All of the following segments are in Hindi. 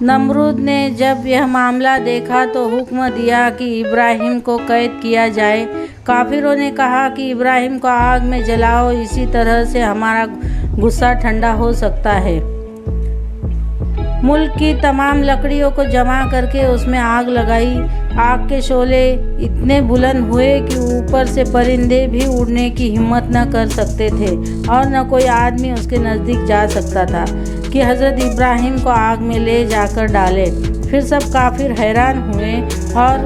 नमरूद ने जब यह मामला देखा तो हुक्म दिया कि इब्राहिम को कैद किया जाए। काफिरों ने कहा कि इब्राहिम को आग में जलाओ, इसी तरह से हमारा गुस्सा ठंडा हो सकता है। मुल्क की तमाम लकड़ियों को जमा करके उसमें आग लगाई। आग के शोले इतने बुलंद हुए कि ऊपर से परिंदे भी उड़ने की हिम्मत न कर सकते थे और न कोई आदमी उसके नज़दीक जा सकता था कि हज़रत इब्राहिम को आग में ले जाकर डाले। फिर सब काफिर हैरान हुए और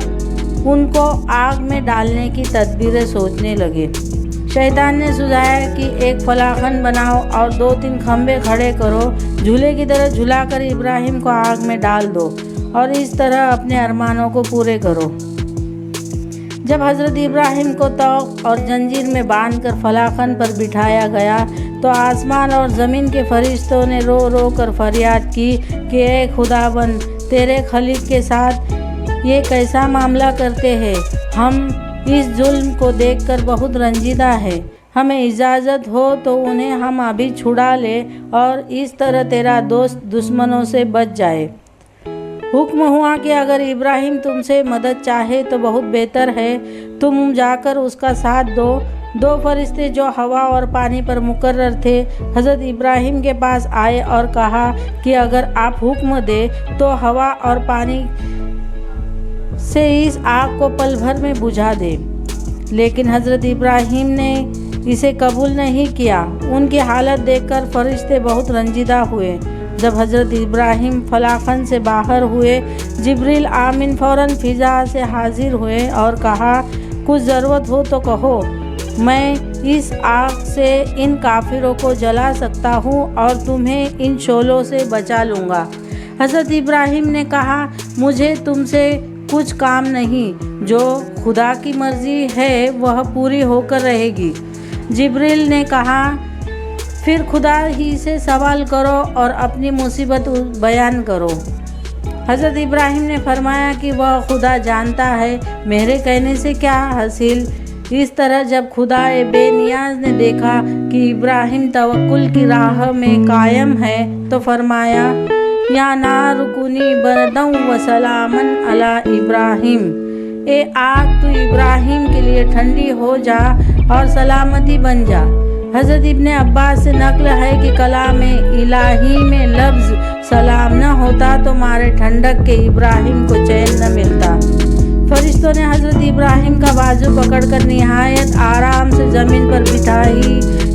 उनको आग में डालने की तदबीरें सोचने लगे। शैतान ने सुझाया कि एक फलाखन बनाओ और 2-3 खंबे खड़े करो, झूले की तरह झुलाकर इब्राहिम को आग में डाल दो और इस तरह अपने अरमानों को पूरे करो। जब हज़रत इब्राहिम को तौक और जंजीर में बांधकर फलाखन पर बिठाया गया तो आसमान और ज़मीन के फरिश्तों ने रो रो कर फरियाद की कि ए खुदाबंद, तेरे खलील के साथ ये कैसा मामला करते हैं। हम इस जुल्म को देखकर बहुत रंजीदा है। हमें इजाज़त हो तो उन्हें हम अभी छुड़ा ले और इस तरह तेरा दोस्त दुश्मनों से बच जाए। हुक्म हुआ कि अगर इब्राहिम तुमसे मदद चाहे तो बहुत बेहतर है, तुम जाकर उसका साथ दो। 2 फरिश्ते जो हवा और पानी पर मुकर्रर थे हज़रत इब्राहिम के पास आए और कहा कि अगर आप हुक्म दे तो हवा और पानी से इस आग को पल भर में बुझा दे। लेकिन हज़रत इब्राहिम ने इसे कबूल नहीं किया। उनकी हालत देखकर फरिश्ते बहुत रंजीदा हुए। जब हज़रत इब्राहिम फलाखन से बाहर हुए, जिब्रील आमीन फ़ौरन फ़िज़ा से हाजिर हुए और कहा, कुछ ज़रूरत हो तो कहो, मैं इस आग से इन काफिरों को जला सकता हूँ और तुम्हें इन शोलों से बचा लूँगा। हज़रत इब्राहिम ने कहा, मुझे तुमसे कुछ काम नहीं, जो खुदा की मर्ज़ी है वह पूरी होकर रहेगी। जिब्रील ने कहा, फिर खुदा ही से सवाल करो और अपनी मुसीबत बयान करो। हज़रत इब्राहिम ने फरमाया कि वह खुदा जानता है, मेरे कहने से क्या हासिल। इस तरह जब खुदा बेनियाज ने देखा कि इब्राहिम तवक्कुल की राह में कायम है तो फरमाया, या नार कुनी बरदं व सलामन अला इब्राहिम। ए आग, तू इब्राहिम के लिए ठंडी हो जा और सलामती बन जा। हज़रत इब्ने अब्बास से नकल है कि कलाम इलाही में लफ्ज़ सलाम न होता तो मारे ठंडक के इब्राहिम को चैन न मिलता। फरिश्तों ने हज़रत इब्राहिम का बाजू पकड़कर निहायत आराम से ज़मीन पर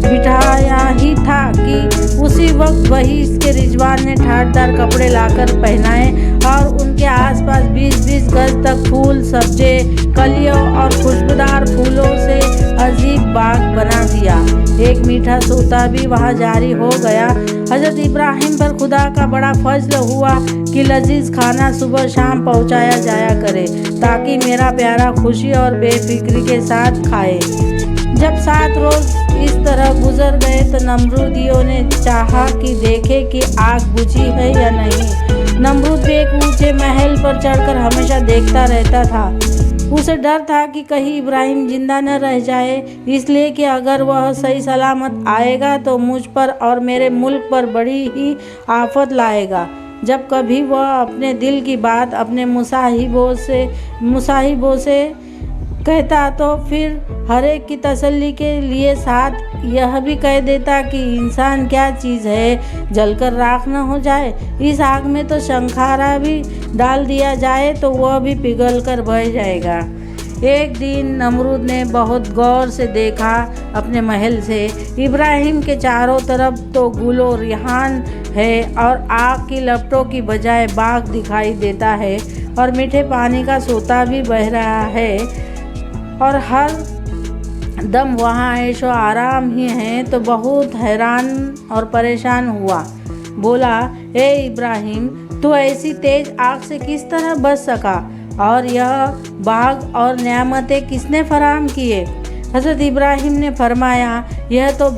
बिठाया ही था कि उसी वक्त वही इसके रिजवान ने ठाटदार कपड़े लाकर पहनाए और उनके आसपास 20-20 गज तक फूल, सब्जे, कलियों और खुशबूदार फूलों से अजीब बाग बना दिया। एक मीठा सोता भी वहाँ जारी हो गया। हज़रत इब्राहिम पर खुदा का बड़ा फजल हुआ कि लजीज खाना सुबह शाम पहुँचाया जाया करे ताकि मेरा प्यारा खुशी और बेफिक्री के साथ खाए। जब 7 रोज़ इस तरह गुजर गए तो नमरूदियों ने चाहा कि देखे कि आग बुझी है या नहीं। नमरूद भी एक ऊंचे महल पर चढ़कर हमेशा देखता रहता था। उसे डर था कि कहीं इब्राहिम जिंदा न रह जाए, इसलिए कि अगर वह सही सलामत आएगा तो मुझ पर और मेरे मुल्क पर बड़ी ही आफत लाएगा। जब कभी वह अपने दिल की बात अपने मुसाहिबों से कहता तो फिर हर एक की तसल्ली के लिए साथ यह भी कह देता कि इंसान क्या चीज़ है, जलकर राख न हो जाए। इस आग में तो शंखारा भी डाल दिया जाए तो वह भी पिघल कर बह जाएगा। एक दिन नमरूद ने बहुत गौर से देखा अपने महल से, इब्राहिम के चारों तरफ तो गुलो रिहान है और आग की लपटों की बजाय बाग दिखाई देता है और मीठे पानी का सोता भी बह रहा है और हर दम वहाँ ऐशो आराम ही है। तो बहुत हैरान और परेशान हुआ। बोला, ए इब्राहिम, तू ऐसी तेज आग से किस तरह बच सका और यह बाग और नेमतें किसने फराहम किए। हज़रत इब्राहिम ने फरमाया, यह तो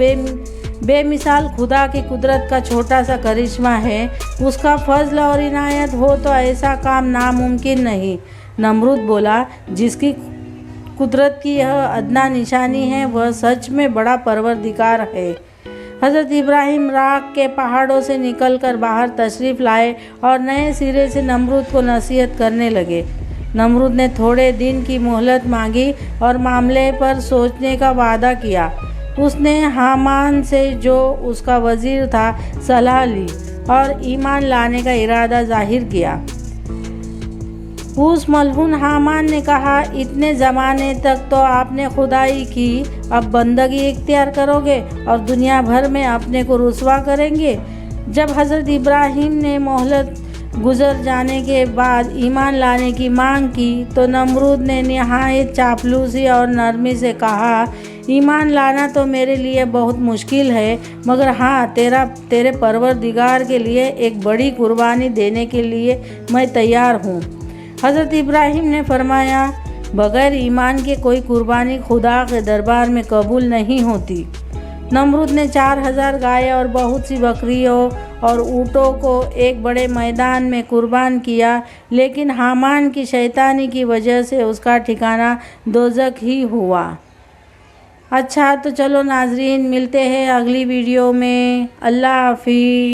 बेमिसाल खुदा की कुदरत का छोटा सा करिश्मा है। उसका फजल और इनायत हो तो ऐसा काम नामुमकिन नहीं। नमरूद बोला, जिसकी कुदरत की यह अदना निशानी है वह सच में बड़ा परवरदिगार है। हज़रत इब्राहिम राख के पहाड़ों से निकलकर बाहर तशरीफ़ लाए और नए सिरे से नमरूद को नसीहत करने लगे। नमरूद ने थोड़े दिन की मोहलत मांगी और मामले पर सोचने का वादा किया। उसने हामान से, जो उसका वज़ीर था, सलाह ली और ईमान लाने का इरादा जाहिर किया। उस मलहून हामान ने कहा, इतने ज़माने तक तो आपने खुदाई की, अब बंदगी इख्तियार करोगे और दुनिया भर में अपने को रुसवा करेंगे। जब हज़रत इब्राहिम ने मोहलत गुजर जाने के बाद ईमान लाने की मांग की तो नमरूद ने निहायत चापलूसी और नरमी से कहा, ईमान लाना तो मेरे लिए बहुत मुश्किल है, मगर हाँ, तेरे परवरदिगार के लिए एक बड़ी कुर्बानी देने के लिए मैं तैयार हूँ। हज़रत इब्राहिम ने फरमाया, बग़ैर ईमान के कोई कुर्बानी खुदा के दरबार में कबूल नहीं होती। नमरूद ने 4000 गाय और बहुत सी बकरियों और ऊँटों को एक बड़े मैदान में कुर्बान किया, लेकिन हामान की शैतानी की वजह से उसका ठिकाना दोज़ख ही हुआ। अच्छा, तो चलो नाज़रीन, मिलते हैं अगली वीडियो में। अल्लाह हाफ़िज़।